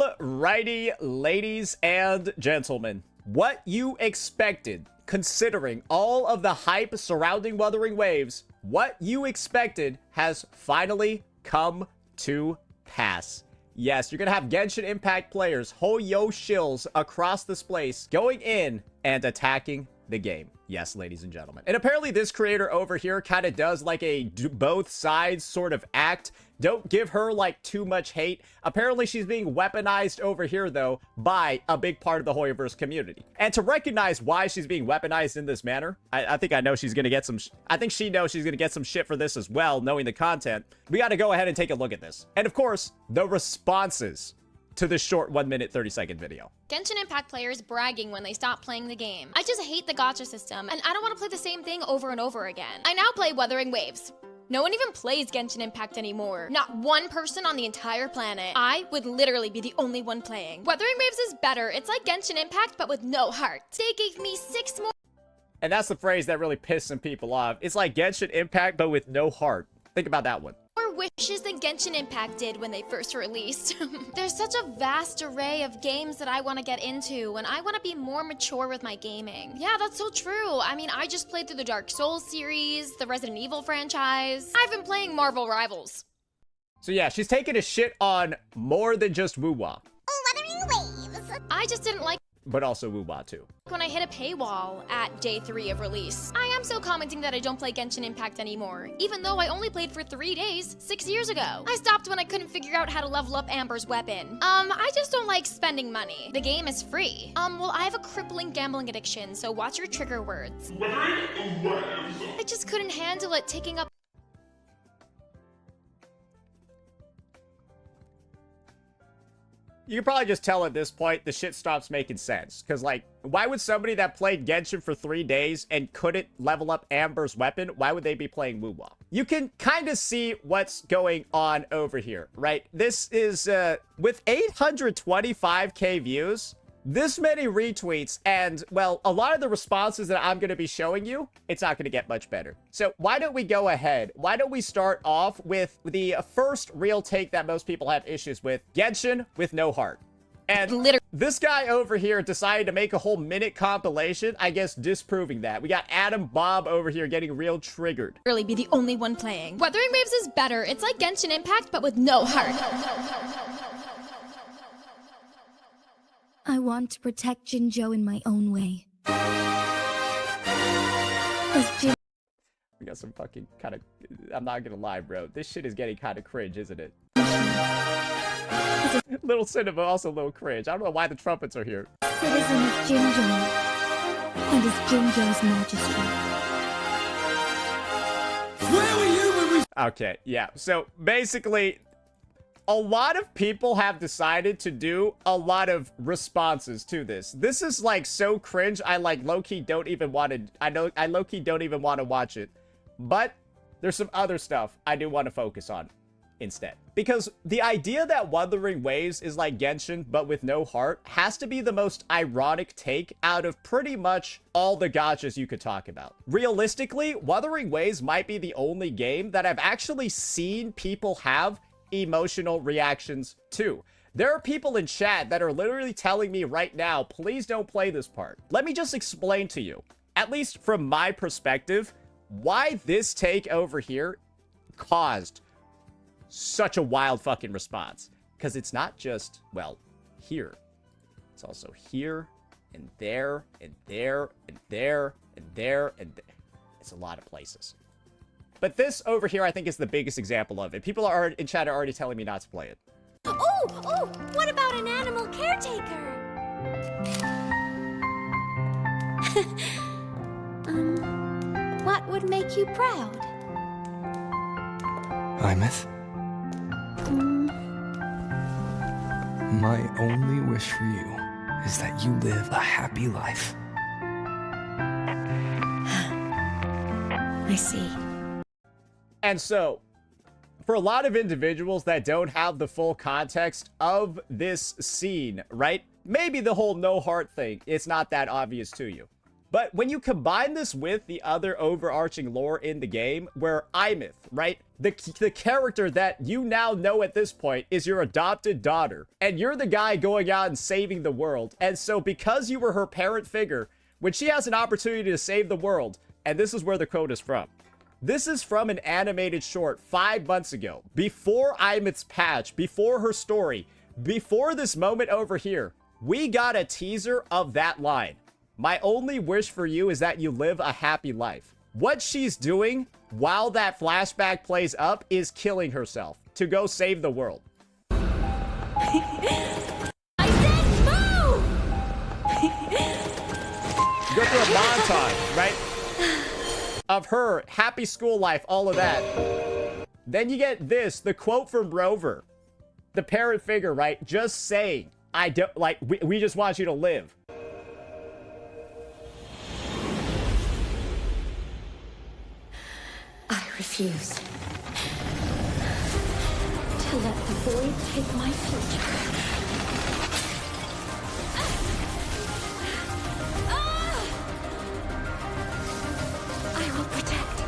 Alrighty, ladies and gentlemen, what you expected, considering all of the hype surrounding Wuthering Waves, what you expected has finally come to pass. Yes, you're gonna have Genshin Impact players, Hoyo shills across this place, going in and attacking the game. Yes, ladies and gentlemen. And apparently this creator over here kind of does like a both sides sort of act. Don't give her like too much hate. Apparently she's being weaponized over here though by a big part of the Hoyoverse community. And to recognize why she's being weaponized in this manner, I think I know she's gonna get some, I think she knows she's gonna get some shit for this as well, knowing the content. We gotta go ahead and take a look at this. And of course, the responses to this short 1 minute 30-second video. Genshin Impact players bragging when they stop playing the game. I just hate the gacha system, and I don't want to play the same thing over and over again. I now play Wuthering Waves. No one even plays Genshin Impact anymore. Not one person on the entire planet. I would literally be the only one playing. Wuthering Waves is better. It's like Genshin Impact, but with no heart. They gave me 6 more. And that's the phrase that really pissed some people off. It's like Genshin Impact, but with no heart. Think about that one. Wishes than Genshin Impact did when they first released. There's such a vast array of games that I want to get into, and I want to be more mature with my gaming. Yeah, that's so true. I mean, I just played through the Dark Souls series, the Resident Evil franchise. I've been playing Marvel Rivals. So yeah, she's taking a shit on more than just Wuwa. Wuthering Waves. I just didn't like but also Wuwa too. When I hit a paywall at day 3 of release. I am so commenting that I don't play Genshin Impact anymore, even though I only played for 3 days 6 years ago. I stopped when I couldn't figure out how to level up Amber's weapon. I just don't like spending money. The game is free. Well, I have a crippling gambling addiction, so watch your trigger words. I just couldn't handle it taking up. You can probably just tell at this point the shit stops making sense. Because, like, why would somebody that played Genshin for 3 days and couldn't level up Amber's weapon, why would they be playing Wuwa? You can kind of see what's going on over here, right? This is, with 825k views, this many retweets, and, well, a lot of the responses that I'm going to be showing you, it's not going to get much better. So why don't we go ahead? Why don't we start off with the first real take that most people have issues with? Genshin with no heart. And this guy over here decided to make a whole minute compilation, I guess disproving that. We got Adam Bob over here getting real triggered. Really be the only one playing. Wuthering Waves is better. It's like Genshin Impact, but with no heart. I want to protect Jinzhou in my own way. We got some fucking kind of... I'm not gonna lie, bro. This shit is getting kind of cringe, isn't it? Little cinema, also a little cringe. I don't know why the trumpets are here. Citizen of Jinzhou, and is Jinzhou's majesty. Where were you when we... Okay, yeah. So, basically... a lot of people have decided to do a lot of responses to this. This is like so cringe. I like low-key don't even want to, I low-key don't even want to watch it. But there's some other stuff I do want to focus on instead. Because the idea that Wuthering Waves is like Genshin but with no heart has to be the most ironic take out of pretty much all the gachas you could talk about. Realistically, Wuthering Waves might be the only game that I've actually seen people have emotional reactions to. There are people in chat that are literally telling me right now, please don't play this part. Let me just explain to you, at least from my perspective, why this take over here caused such a wild fucking response. Because it's not just, well, here. It's also here, and there, and there, and there, and there, and there. It's a lot of places. But this over here, I think, is the biggest example of it. People are in chat are already telling me not to play it. Oh, what about an animal caretaker? What would make you proud? Imeth? My only wish for you is that you live a happy life. I see. And so, for a lot of individuals that don't have the full context of this scene, right? Maybe the whole no heart thing, it's not that obvious to you. But when you combine this with the other overarching lore in the game, where Imith, right? The character that you now know at this point is your adopted daughter. And you're the guy going out and saving the world. And so because you were her parent figure, when she has an opportunity to save the world, and this is where the quote is from. This is from an animated short 5 months ago. Before Imith's patch, before her story, before this moment over here, we got a teaser of that line. My only wish for you is that you live a happy life. What she's doing while that flashback plays up is killing herself to go save the world. I said move! Go through a montage, right? Of her, happy school life, all of that. Then you get this, the quote from Rover. The parent figure, right? Just saying, I don't, like, we just want you to live. I refuse to let the void take my future. I will protect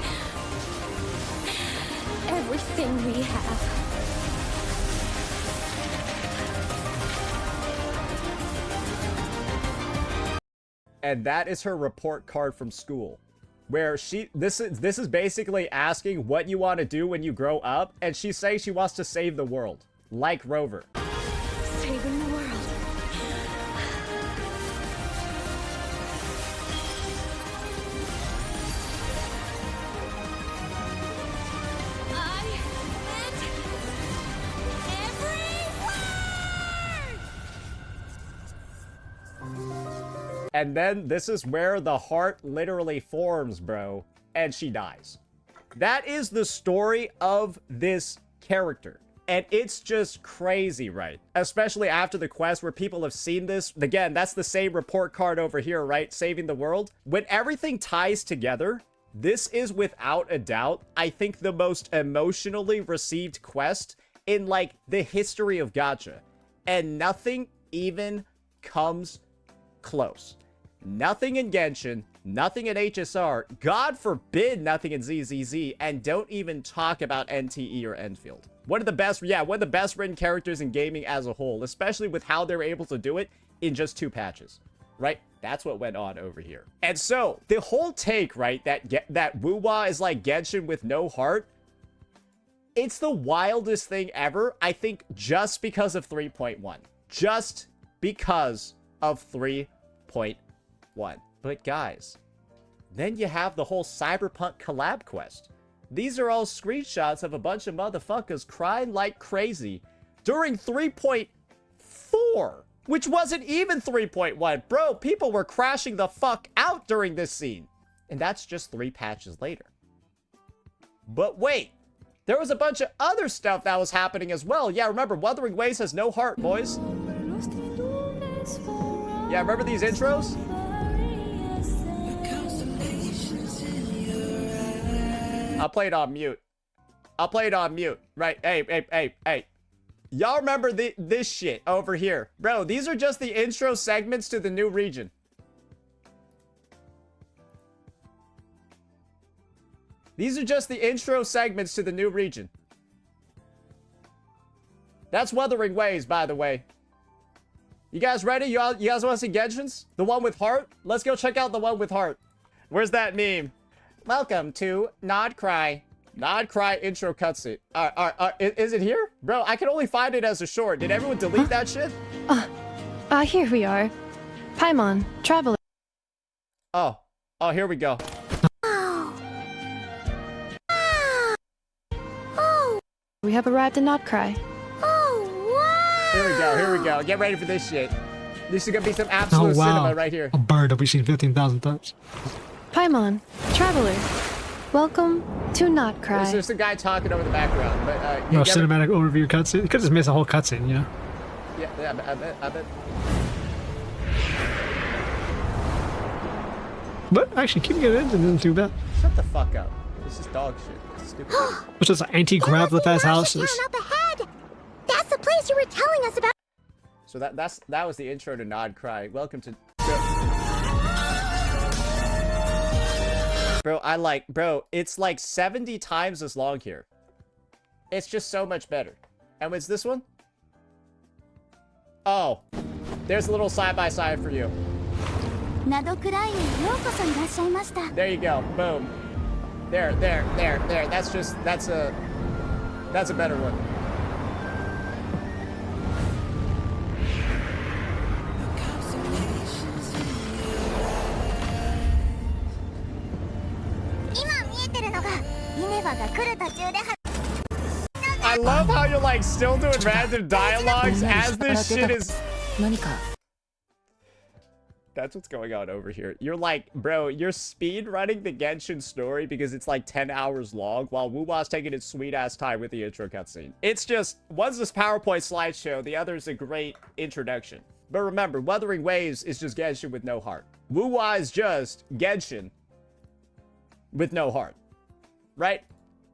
everything we have. And that is her report card from school, where this is basically asking what you want to do when you grow up, and she's saying she wants to save the world, like Rover. Saving the world. I meant every word! And then this is where the heart literally forms, bro, and she dies. That is the story of this character. And it's just crazy, right? Especially after the quest where people have seen this. Again, that's the same report card over here, right? Saving the world. When everything ties together, this is without a doubt, I think, the most emotionally received quest in, like, the history of gacha. And nothing even comes close. Nothing in Genshin, nothing in HSR, God forbid nothing in ZZZ, and don't even talk about NTE or Enfield. One of the best written characters in gaming as a whole, especially with how they were able to do it in just 2 patches, right? That's what went on over here. And so, the whole take, right, that Wuwa is like Genshin with no heart, it's the wildest thing ever, I think, just because of 3.1. Just because of 3.1. But guys, then you have the whole Cyberpunk collab quest. These are all screenshots of a bunch of motherfuckers crying like crazy during 3.4, which wasn't even 3.1. Bro, people were crashing the fuck out during this scene. And that's just 3 patches later. But wait, there was a bunch of other stuff that was happening as well. Yeah, remember, Wuthering Waves has no heart, boys. Yeah, remember these intros? I'll play it on mute. I'll play it on mute. Right, hey. Y'all remember this shit over here. Bro, these are just the intro segments to the new region. These are just the intro segments to the new region. That's Wuthering Waves, by the way. You guys ready? You guys want to see Genshin's? The one with heart? Let's go check out the one with heart. Where's that meme? Welcome to Nod Cry. Nod Cry intro cutscene. Is it here? Bro, I can only find it as a short. Did everyone delete that shit? Here we are. Paimon, traveler. Oh, here we go. We have arrived in Notcry. Here we go. Get ready for this shit. This is gonna be some absolute cinema right here. A bird that we've seen 15,000 times. Paimon, traveler. Welcome to Notcry. There's just a guy talking over the background, but No cinematic overview cutscene. You could just miss a whole cutscene, you know? Yeah, I bet. But actually, keeping it in isn't too bad. Shut the fuck up. This is dog shit. This is stupid. It's just anti-grav lift ass houses. Up ahead. That's the place you were telling us about. So that was the intro to Nod Cry. Welcome to. Bro, it's like 70 times as long here. It's just so much better. And what's this one? Oh, there's a little side-by-side for you. There you go. Boom. There. That's a better one. I love how you're like still doing random dialogues as this shit is... That's what's going on over here. You're like, bro, you're speed running the Genshin story because it's like 10 hours long while Wuwa's taking its sweet ass time with the intro cutscene. It's just, one's this PowerPoint slideshow, the other's a great introduction. But remember, Wuthering Waves is just Genshin with no heart. Wuwa is just Genshin with no heart. Right?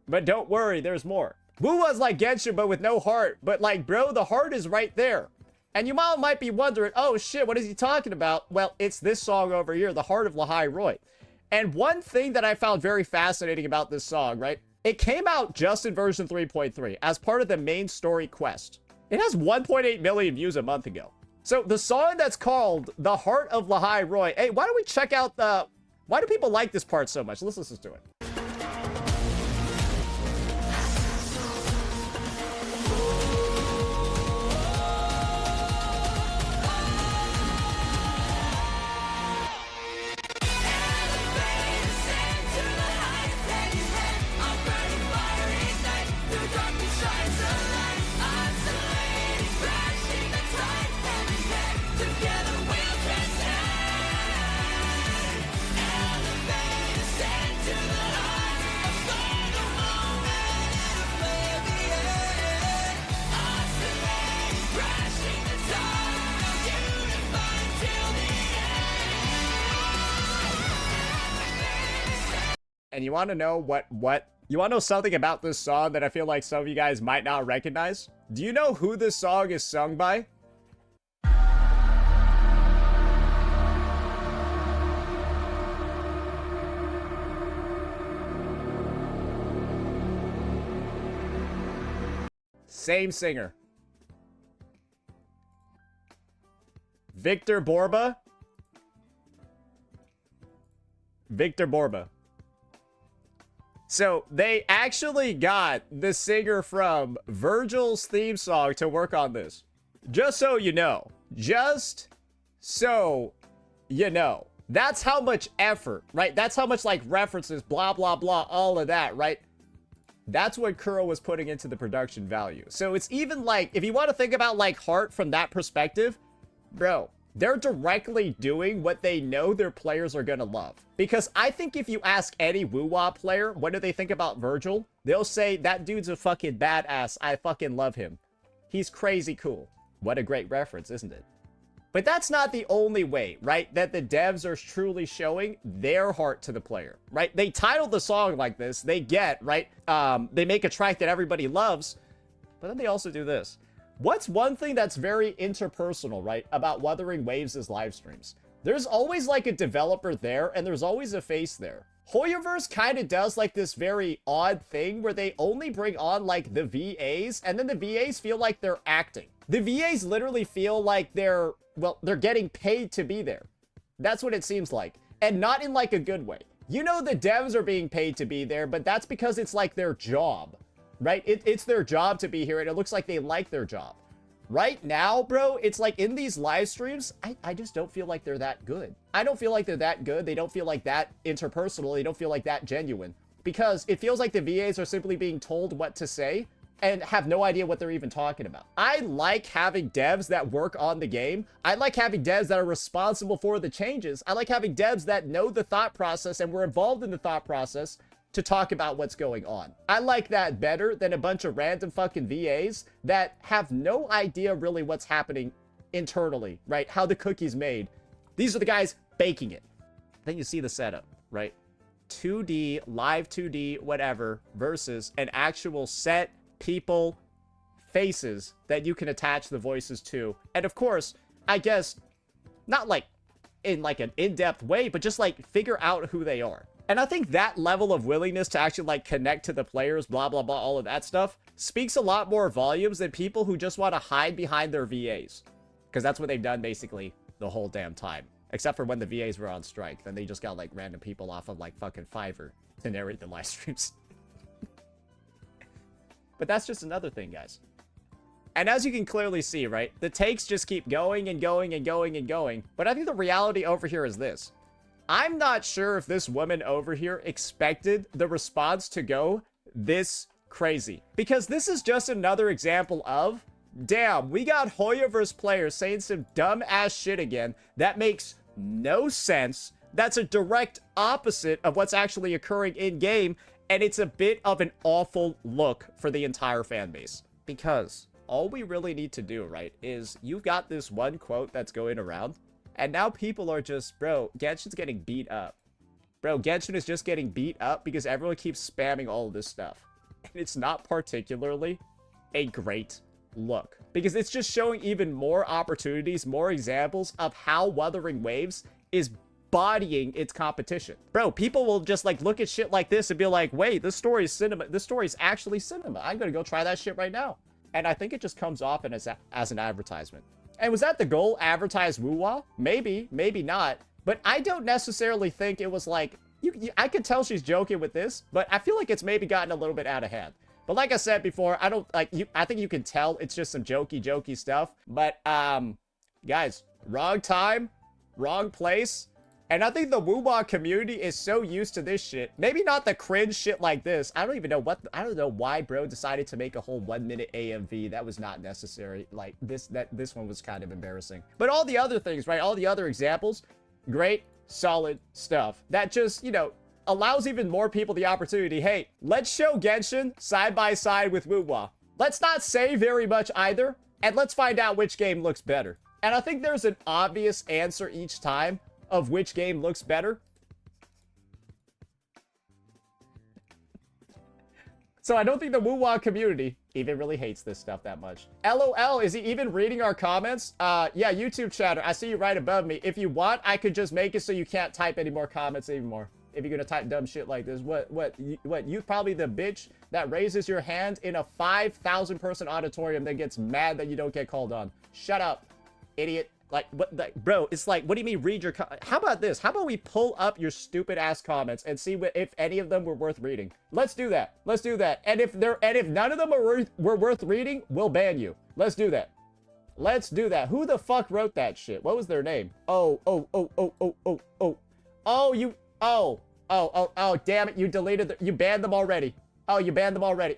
But don't worry, there's more. Wuwa's like Genshin but with no heart. But like, bro, the heart is right there. And you might be wondering, oh shit, what is he talking about? Well, it's this song over here, The Heart of Lahai Roi. And one thing that I found very fascinating about this song, right? It came out just in version 3.3 as part of the main story quest. It has 1.8 million views a month ago. So the song that's called The Heart of Lahai Roi. Hey, why don't we check out the... Why do people like this part so much? Let's listen to it. And you want to know you want to know something about this song that I feel like some of you guys might not recognize? Do you know who this song is sung by? Same singer. Victor Borba. So they actually got the singer from Virgil's theme song to work on this. Just so you know. Just so you know. That's how much effort, right? That's how much like references, blah, blah, blah, all of that, right? That's what Kuro was putting into the production value. So it's even like, if you want to think about like heart from that perspective, bro, they're directly doing what they know their players are going to love. Because I think if you ask any Wuwa player, what do they think about Virgil? They'll say, that dude's a fucking badass. I fucking love him. He's crazy cool. What a great reference, isn't it? But that's not the only way, right? That the devs are truly showing their heart to the player, right? They titled the song like this. They get, right? They make a track that everybody loves. But then they also do this. What's one thing that's very interpersonal, right, about Wuthering Waves' live streams? There's always like a developer there, and there's always a face there. Hoyoverse kind of does like this very odd thing where they only bring on like the VAs, and then the VAs feel like they're acting. The VAs literally feel like they're getting paid to be there. That's what it seems like. And not in like a good way. You know the devs are being paid to be there, but that's because it's like their job. Right? It's their job to be here, and it looks like they like their job. Right now, bro, it's like in these live streams, I just don't feel like they're that good. I don't feel like they're that good. They don't feel like that interpersonal. They don't feel like that genuine. Because it feels like the VAs are simply being told what to say and have no idea what they're even talking about. I like having devs that work on the game. I like having devs that are responsible for the changes. I like having devs that know the thought process and were involved in the thought process to talk about what's going on. I like that better than a bunch of random fucking VAs that have no idea really what's happening internally, right? How the cookie's made. These are the guys baking it. Then you see the setup, right? 2D, live 2D, whatever, versus an actual set, people, faces that you can attach the voices to. And of course, I guess, not like in like an in-depth way, but just like figure out who they are. And I think that level of willingness to actually like connect to the players, blah, blah, blah, all of that stuff speaks a lot more volumes than people who just want to hide behind their VAs. Because that's what they've done basically the whole damn time. Except for when the VAs were on strike. Then they just got like random people off of like fucking Fiverr to narrate the live streams. But that's just another thing, guys. And as you can clearly see, right, the takes just keep going and going and going and going. But I think the reality over here is this. I'm not sure if this woman over here expected the response to go this crazy. Because this is just another example of, damn, we got Hoyoverse players saying some dumb ass shit again that makes no sense. That's a direct opposite of what's actually occurring in game. And it's a bit of an awful look for the entire fan base. Because all we really need to do, right, is you've got this one quote that's going around, and now people are just, bro, Genshin's getting beat up. Bro, Genshin is just getting beat up because everyone keeps spamming all of this stuff. And it's not particularly a great look. Because it's just showing even more opportunities, more examples of how Wuthering Waves is bodying its competition. Bro, people will just like look at shit like this and be like, wait, this story is cinema. This story is actually cinema. I'm gonna go try that shit right now. And I think it just comes off as an advertisement. And was that the goal? Advertise woo-wah? Maybe, maybe not. But I don't necessarily think it was like... I could tell she's joking with this, but I feel like it's maybe gotten a little bit out of hand. But like I said before, I don't like you. I think you can tell it's just some jokey stuff. But guys, wrong time, wrong place. And I think the woo-wah community is so used to this shit. Maybe not the cringe shit like this. I don't even know what... I don't know why bro decided to make a whole 1-minute AMV. That was not necessary. Like, this one was kind of embarrassing. But all the other things, right? All the other examples, great, solid stuff. That just, you know, allows even more people the opportunity. Hey, let's show Genshin side by side with woo-wah. Let's not say very much either. And let's find out which game looks better. And I think there's an obvious answer each time of which game looks better. So I don't think the woo-wah community even really hates this stuff that much. LOL, is he even reading our comments? Yeah, YouTube chatter, I see you right above me. If you want, I could just make it so you can't type any more comments anymore. If you're gonna type dumb shit like this. What, you probably the bitch that raises your hand in a 5,000 person auditorium that gets mad that you don't get called on. Shut up, idiot. Like, what, like, bro, it's like, what do you mean read your how about this? How about we pull up your stupid ass comments and see if any of them were worth reading? Let's do that. Let's do that. And if none of them were worth reading, we'll ban you. Let's do that. Let's do that. Who the fuck wrote that shit? What was their name? Oh, damn it. You deleted you banned them already. Oh, you banned them already.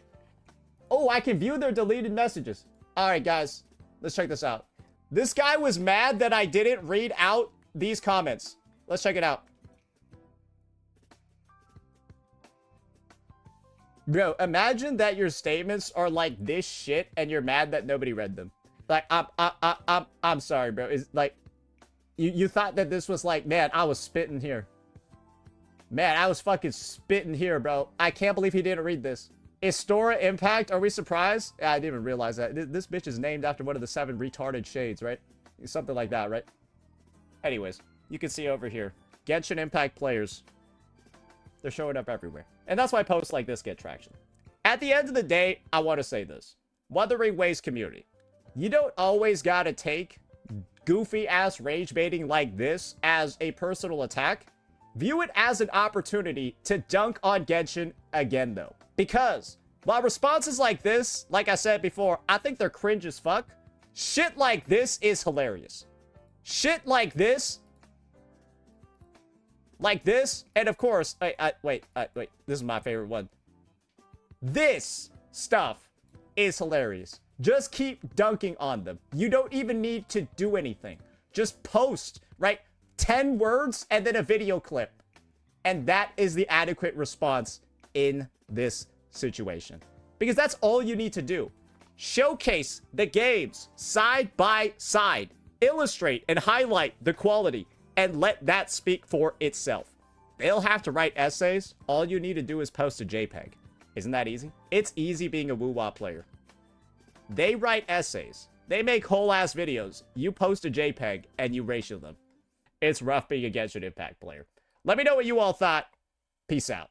Oh, I can view their deleted messages. All right, guys, let's check this out. This guy was mad that I didn't read out these comments. Let's check it out. Bro, imagine that your statements are like this shit and you're mad that nobody read them. Like, I'm sorry, bro. It's like, you thought that this was like, man, I was spitting here. Man, I was fucking spitting here, bro. I can't believe he didn't read this. Istora Impact, are we surprised? Yeah, I didn't even realize that. This bitch is named after one of the 7 retarded shades, right? Something like that, right? Anyways, you can see over here. Genshin Impact players. They're showing up everywhere. And that's why posts like this get traction. At the end of the day, I want to say this. Wuthering Waves community. You don't always gotta take goofy-ass rage baiting like this as a personal attack. View it as an opportunity to dunk on Genshin again, though. Because while responses like this, like I said before, I think they're cringe as fuck, shit like this is hilarious. Shit like this, and of course, wait, this is my favorite one. This stuff is hilarious. Just keep dunking on them. You don't even need to do anything. Just post, right? 10 words and then a video clip. And that is the adequate response in this situation. Because that's all you need to do. Showcase the games side by side. Illustrate and highlight the quality. And let that speak for itself. They'll have to write essays. All you need to do is post a JPEG. Isn't that easy? It's easy being a woo-wah player. They write essays. They make whole-ass videos. You post a JPEG and you ratio them. It's rough being a Genshin Impact player. Let me know what you all thought. Peace out.